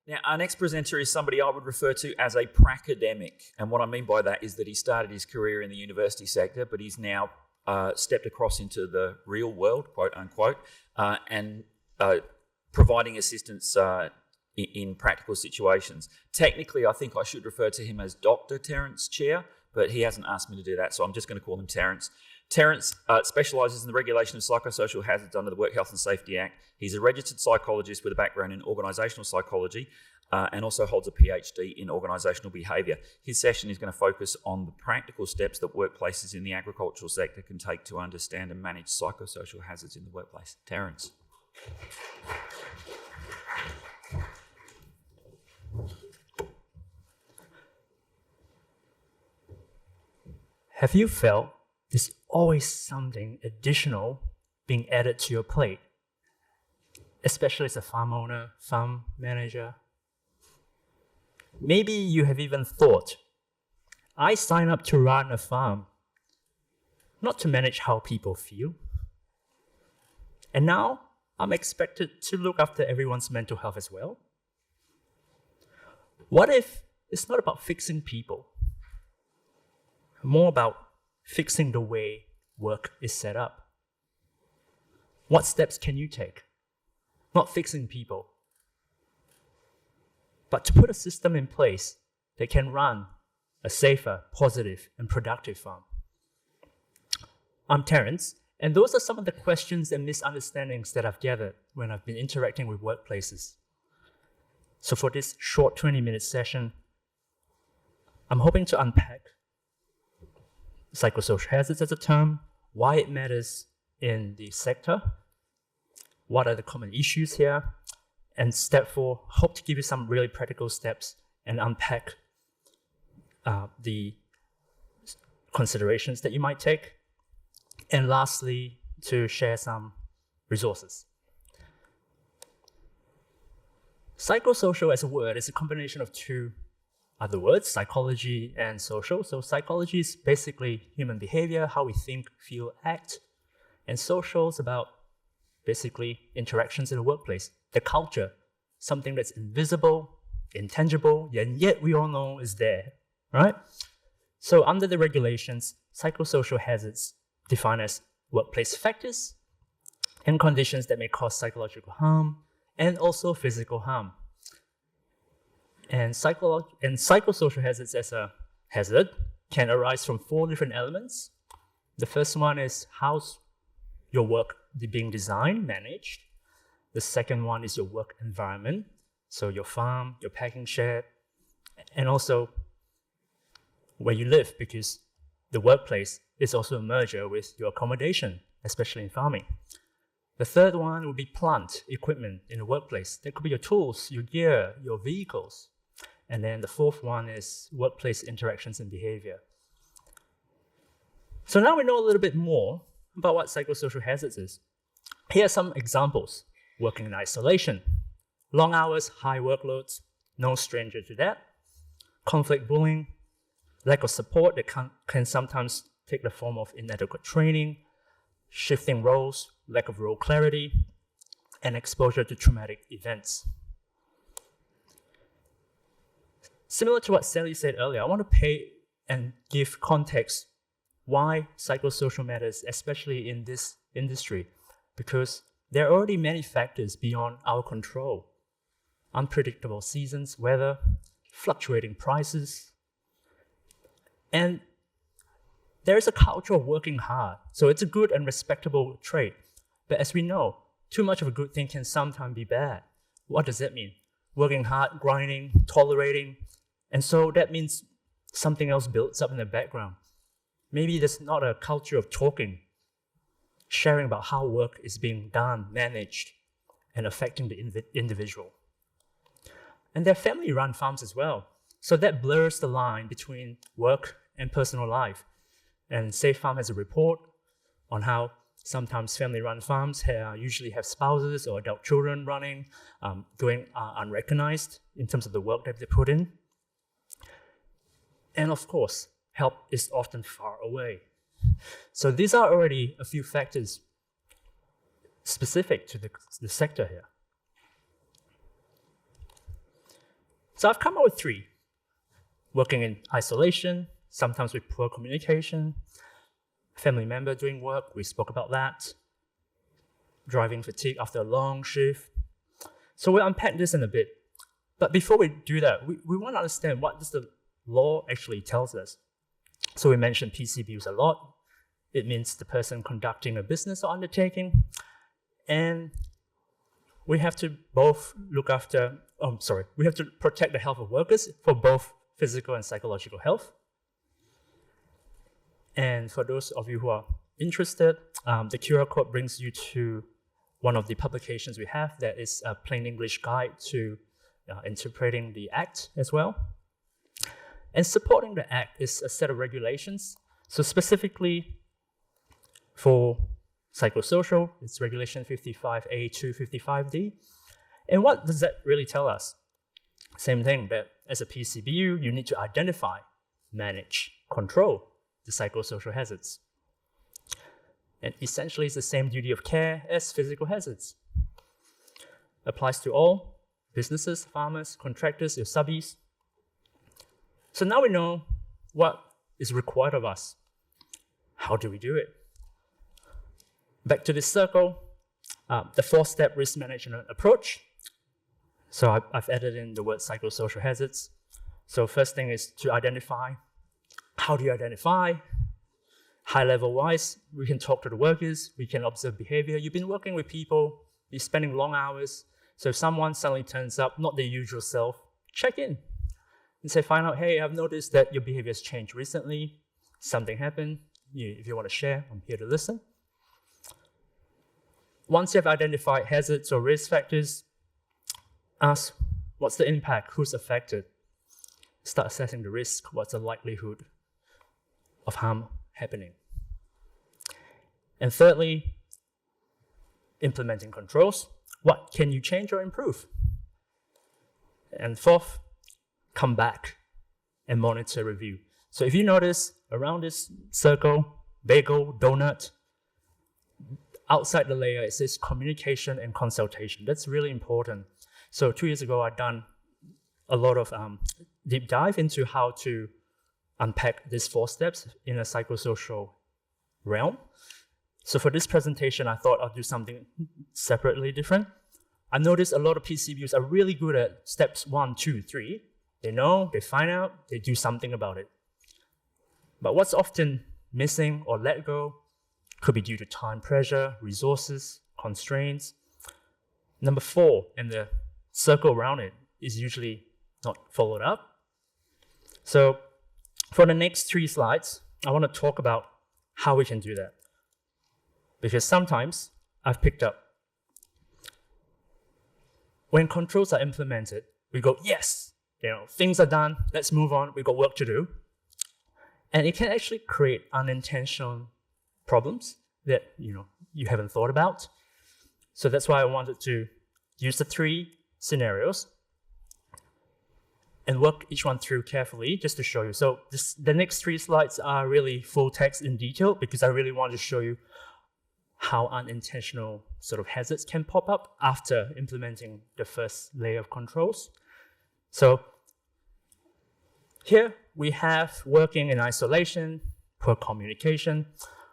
Now, our next presenter is somebody I would refer to as a pracademic. And what I mean by that is that he started his career in the university sector, but he's now stepped across into the real world, quote unquote, and providing assistance in practical situations. Technically, I think I should refer to him as Dr. Terence Chia, but he hasn't asked me to do that, so I'm just going to call him Terence. Terence specialises in the regulation of psychosocial hazards under the Work Health and Safety Act. He's a registered psychologist with a background in organisational psychology and also holds a PhD in organisational behaviour. His session is going to focus on the practical steps that workplaces in the agricultural sector can take to understand and manage psychosocial hazards in the workplace. Terence. Have you felt there's always something additional being added to your plate, especially as a farm owner, farm manager? Maybe you have even thought, I signed up to run a farm, not to manage how people feel. And now I'm expected to look after everyone's mental health as well. What if it's not about fixing people, more about fixing the way work is set up? What steps can you take? Not fixing people, but to put a system in place that can run a safer, positive, and productive farm. I'm Terence, and those are some of the questions and misunderstandings that I've gathered when I've been interacting with workplaces. So for this short 20-minute session, I'm hoping to unpack psychosocial hazards as a term, why it matters in the sector, what are the common issues here, and step 4, hope to give you some really practical steps and unpack the considerations that you might take, and lastly, to share some resources. Psychosocial as a word is a combination of two other words, psychology and social. So psychology is basically human behavior, how we think, feel, act. And social is about basically interactions in the workplace, the culture, something that's invisible, intangible, and yet we all know is there, right? So under the regulations, psychosocial hazards defined as workplace factors and conditions that may cause psychological harm and also physical harm. And psychosocial hazards as a hazard can arise from 4 different elements. The first one is how's your work being designed, managed. The second one is your work environment, so your farm, your packing shed, and also where you live, because the workplace is also a merger with your accommodation, especially in farming. The third one would be plant equipment in the workplace. That could be your tools, your gear, your vehicles. And then the fourth one is workplace interactions and behavior. So now we know a little bit more about what psychosocial hazards is. Here are some examples. Working in isolation, long hours, high workloads, no stranger to that. Conflict bullying, lack of support that can sometimes take the form of inadequate training, shifting roles, lack of role clarity, and exposure to traumatic events. Similar to what Sally said earlier, I want to pay and give context why psychosocial matters, especially in this industry, because there are already many factors beyond our control. Unpredictable seasons, weather, fluctuating prices, and there is a culture of working hard, so it's a good and respectable trait. But as we know, too much of a good thing can sometimes be bad. What does that mean? Working hard, grinding, tolerating, and so that means something else builds up in the background. Maybe there's not a culture of talking, sharing about how work is being done, managed, and affecting the individual. And they're family-run farms as well, so that blurs the line between work and personal life. And Safe Farm has a report on how sometimes family-run farms usually have spouses or adult children running, going unrecognized in terms of the work that they put in. And of course, help is often far away. So these are already a few factors specific to the sector here. So I've come up with 3. Working in isolation, sometimes with poor communication, family member doing work, we spoke about that, driving fatigue after a long shift. So we'll unpack this in a bit. But before we do that, we want to understand what does the law actually tells us. So we mentioned PCBs a lot. It means the person conducting a business or undertaking. And we have to both we have to protect the health of workers for both physical and psychological health. And for those of you who are interested, the QR code brings you to one of the publications we have that is a plain English guide to interpreting the Act as well. And supporting the Act is a set of regulations. So specifically for psychosocial, it's regulation 55A to 55D. And what does that really tell us? Same thing, that as a PCBU, you need to identify, manage, control the psychosocial hazards. And essentially, it's the same duty of care as physical hazards. Applies to all businesses, farmers, contractors, your subbies. So now we know what is required of us. How do we do it? Back to this circle, the 4-step risk management approach. So I've added in the word psychosocial hazards. So first thing is to identify. How do you identify? High level wise, we can talk to the workers, we can observe behavior. You've been working with people, you're spending long hours. So if someone suddenly turns up, not their usual self, check in and say, find out, hey, I've noticed that your behavior has changed recently. Something happened. If you want to share, I'm here to listen. Once you've identified hazards or risk factors, ask, what's the impact? Who's affected? Start assessing the risk. What's the likelihood of harm happening? And thirdly, implementing controls. What can you change or improve? And fourth, come back and monitor review. So if you notice around this circle, bagel, donut, outside the layer, it says communication and consultation. That's really important. So 2 years ago, I'd done a lot of deep dive into how to unpack these 4 steps in a psychosocial realm. So for this presentation, I thought I'll do something separately different. I noticed a lot of PCBs are really good at steps 1, 2, 3. They know, they find out, they do something about it. But what's often missing or let go could be due to time pressure, resources, constraints. Number 4, and the circle around it, is usually not followed up. So for the next 3 slides, I want to talk about how we can do that. Because sometimes I've picked up, when controls are implemented, we go, yes, things are done, let's move on, we've got work to do. And it can actually create unintentional problems that you haven't thought about. So that's why I wanted to use the 3 scenarios and work each one through carefully just to show you. So the next 3 slides are really full text in detail because I really want to show you how unintentional sort of hazards can pop up after implementing the first layer of controls. So here we have working in isolation, poor communication.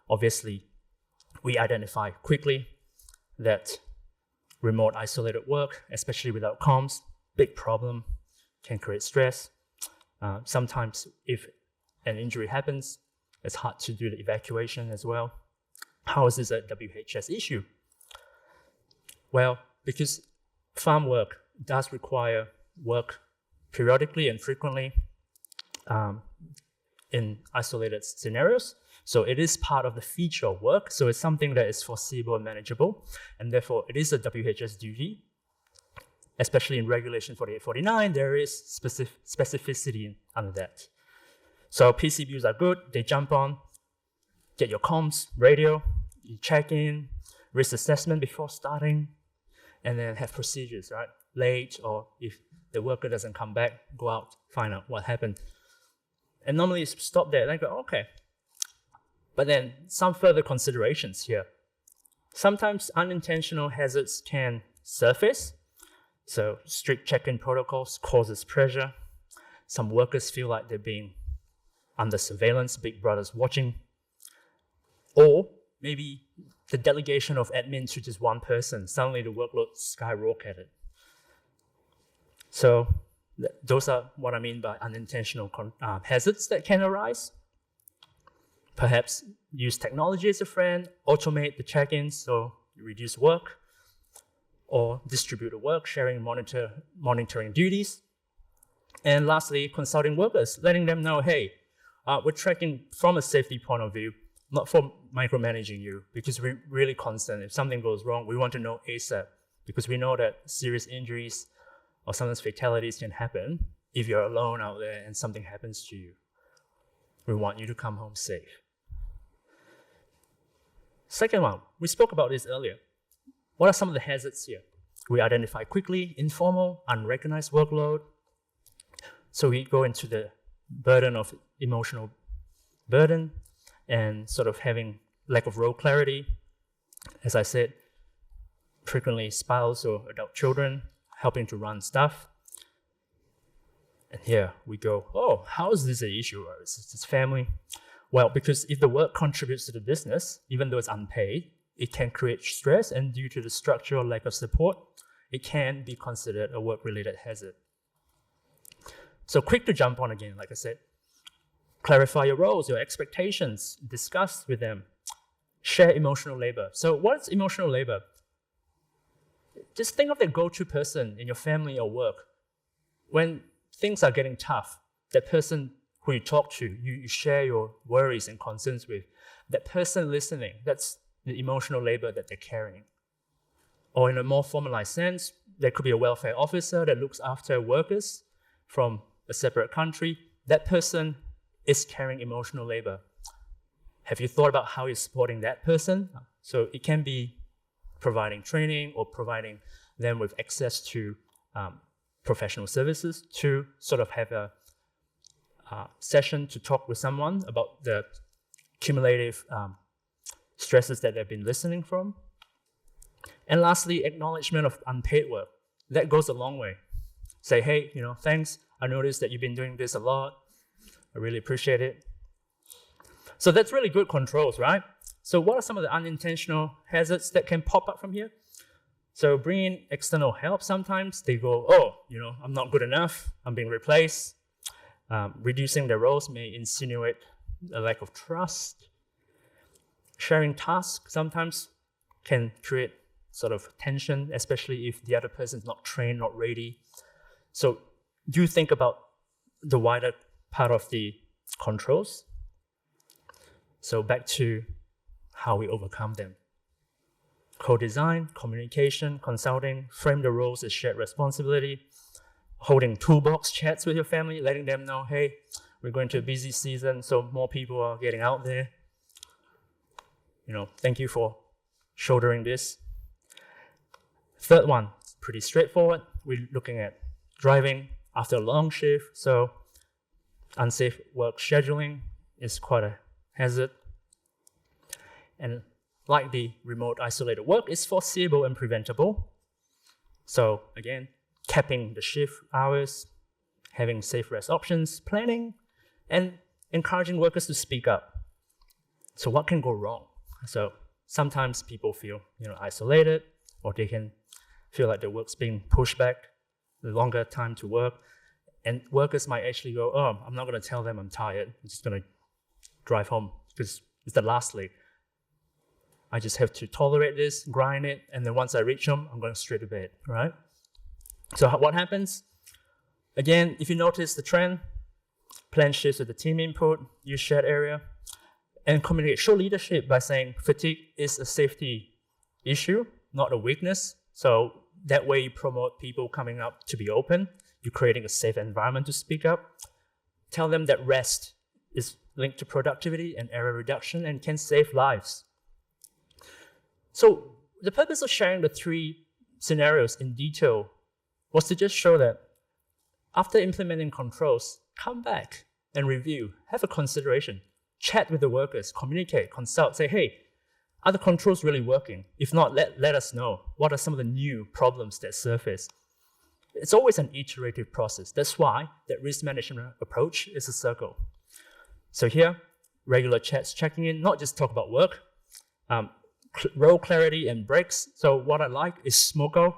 Obviously, we identify quickly that remote isolated work, especially without comms, big problem, can create stress. Sometimes if an injury happens, it's hard to do the evacuation as well. How is this a WHS issue? Well, because farm work does require work periodically and frequently in isolated scenarios. So it is part of the feature of work. So it's something that is foreseeable and manageable. And therefore, it is a WHS duty. Especially in Regulation 4849, there is specificity under that. So PCBs are good. They jump on, get your comms, radio, you check in, risk assessment before starting, and then have procedures, right? Late, or if the worker doesn't come back, go out, find out what happened. And normally you stop there and I go, okay. But then some further considerations here. Sometimes unintentional hazards can surface. So strict check-in protocols causes pressure. Some workers feel like they're being under surveillance, big brother's watching. Or maybe the delegation of admin to just one person, suddenly the workload skyrocketed. So those are what I mean by unintentional hazards that can arise. Perhaps use technology as a friend, automate the check-ins so you reduce work, or distribute the work, sharing monitoring duties. And lastly, consulting workers, letting them know, hey, we're tracking from a safety point of view, not for micromanaging you, because we're really concerned. If something goes wrong, we want to know ASAP, because we know that serious injuries or sometimes fatalities can happen if you're alone out there and something happens to you. We want you to come home safe. Second one, we spoke about this earlier. What are some of the hazards here? We identify quickly informal, unrecognized workload. So we go into the burden of emotional burden and sort of having lack of role clarity. As I said, frequently spouse or adult children helping to run stuff. And here we go, oh, how is this an issue? Is this family? Well, because if the work contributes to the business, even though it's unpaid, it can create stress, and due to the structural lack of support, it can be considered a work-related hazard. So quick to jump on again, like I said, clarify your roles, your expectations, discuss with them, share emotional labor. So what's emotional labor? Just think of the go-to person in your family or work. When things are getting tough, that person who you talk to, you share your worries and concerns with, that person listening, that's the emotional labor that they're carrying. Or in a more formalized sense, there could be a welfare officer that looks after workers from a separate country. That person is carrying emotional labor. Have you thought about how you're supporting that person? So it can be providing training or providing them with access to professional services to sort of have a session to talk with someone about the cumulative stresses that they've been listening from. And lastly, acknowledgement of unpaid work. That goes a long way. Say, hey, thanks. I noticed that you've been doing this a lot. I really appreciate it. So that's really good controls, right? So what are some of the unintentional hazards that can pop up from here? So bring in external help. Sometimes they go, I'm not good enough. I'm being replaced. Reducing their roles may insinuate a lack of trust. Sharing tasks sometimes can create sort of tension, especially if the other person is not trained, not ready. So do think about the wider part of the controls. So back to how we overcome them. Co-design, communication, consulting, frame the roles as shared responsibility, holding toolbox chats with your family, letting them know, hey, we're going to a busy season, so more people are getting out there. Thank you for shouldering this. Third one, pretty straightforward. We're looking at driving after a long shift, so unsafe work scheduling is quite a hazard. And like the remote isolated work, is foreseeable and preventable. So again, capping the shift hours, having safe rest options, planning, and encouraging workers to speak up. So what can go wrong? So sometimes people feel isolated, or they can feel like their work's being pushed back, the longer time to work. And workers might actually go, I'm not going to tell them I'm tired. I'm just going to drive home because it's the last leg. I just have to tolerate this, grind it, and then once I reach home, I'm going straight to bed, right? So what happens? Again, if you notice the trend, plan shifts with the team input, use shared area, and communicate. Show leadership by saying fatigue is a safety issue, not a weakness. So that way you promote people coming up to be open. You're creating a safe environment to speak up. Tell them that rest is linked to productivity and error reduction and can save lives. So the purpose of sharing the 3 scenarios in detail was to just show that after implementing controls, come back and review, have a consideration, chat with the workers, communicate, consult, say, hey, are the controls really working? If not, let us know. What are some of the new problems that surface? It's always an iterative process. That's why that risk management approach is a circle. So here, regular chats checking in, not just talk about work, role clarity and breaks. So what I like is Smoko,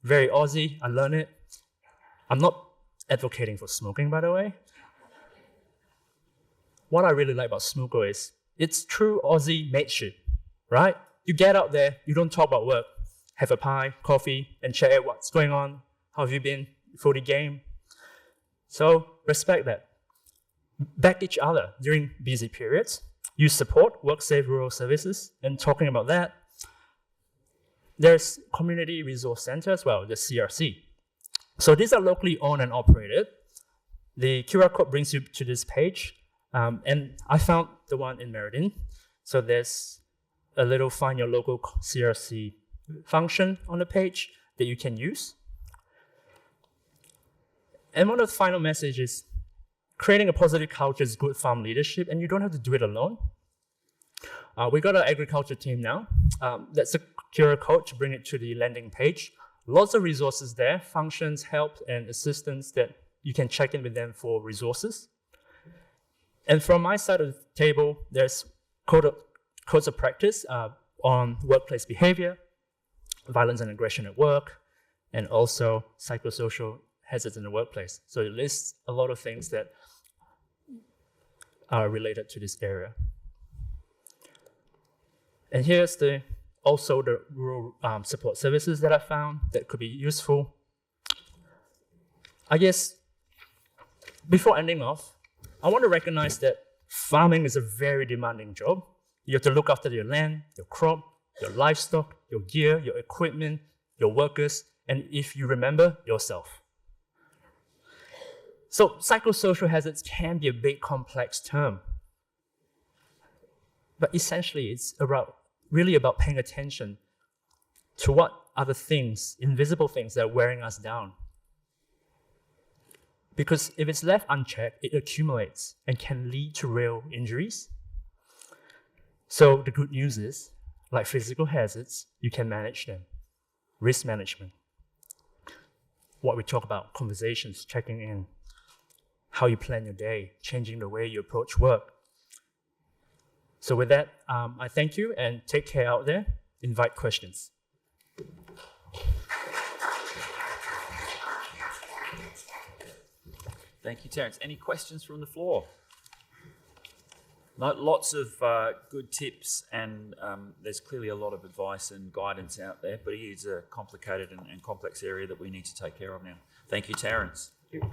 very Aussie, I learned it. I'm not advocating for smoking, by the way. What I really like about Smoko is it's true Aussie mateship, right? You get out there, you don't talk about work, have a pie, coffee, and share what's going on, how have you been for the game. So respect that. Back each other during busy periods. Use support, WorkSafe rural services, and talking about that, there's Community Resource Center as well, the CRC. So these are locally owned and operated. The QR code brings you to this page, and I found the one in Meriden. So there's a little find your local CRC function on the page that you can use. And one of the final messages, creating a positive culture is good farm leadership, and you don't have to do it alone. We got our agriculture team now. That's a QR code to bring it to the landing page. Lots of resources there, functions, help, and assistance that you can check in with them for resources. And from my side of the table, there's codes of practice on workplace behavior, violence and aggression at work, and also psychosocial hazards in the workplace. So it lists a lot of things that are related to this area. And here's also the rural support services that I found that could be useful. I guess before ending off, I want to recognize that farming is a very demanding job. You have to look after your land, your crop, your livestock, your gear, your equipment, your workers, and if you remember, yourself. So psychosocial hazards can be a big, complex term. But essentially, it's really about paying attention to what are the things, invisible things that are wearing us down. Because if it's left unchecked, it accumulates and can lead to real injuries. So the good news is, like physical hazards, you can manage them. Risk management. What we talk about, conversations, checking in, how you plan your day, changing the way you approach work. So with that, I thank you and take care out there. Invite questions. Thank you, Terence. Any questions from the floor? No, lots of good tips, and there's clearly a lot of advice and guidance out there, but it is a complicated and complex area that we need to take care of now. Thank you, Terence. Thank you.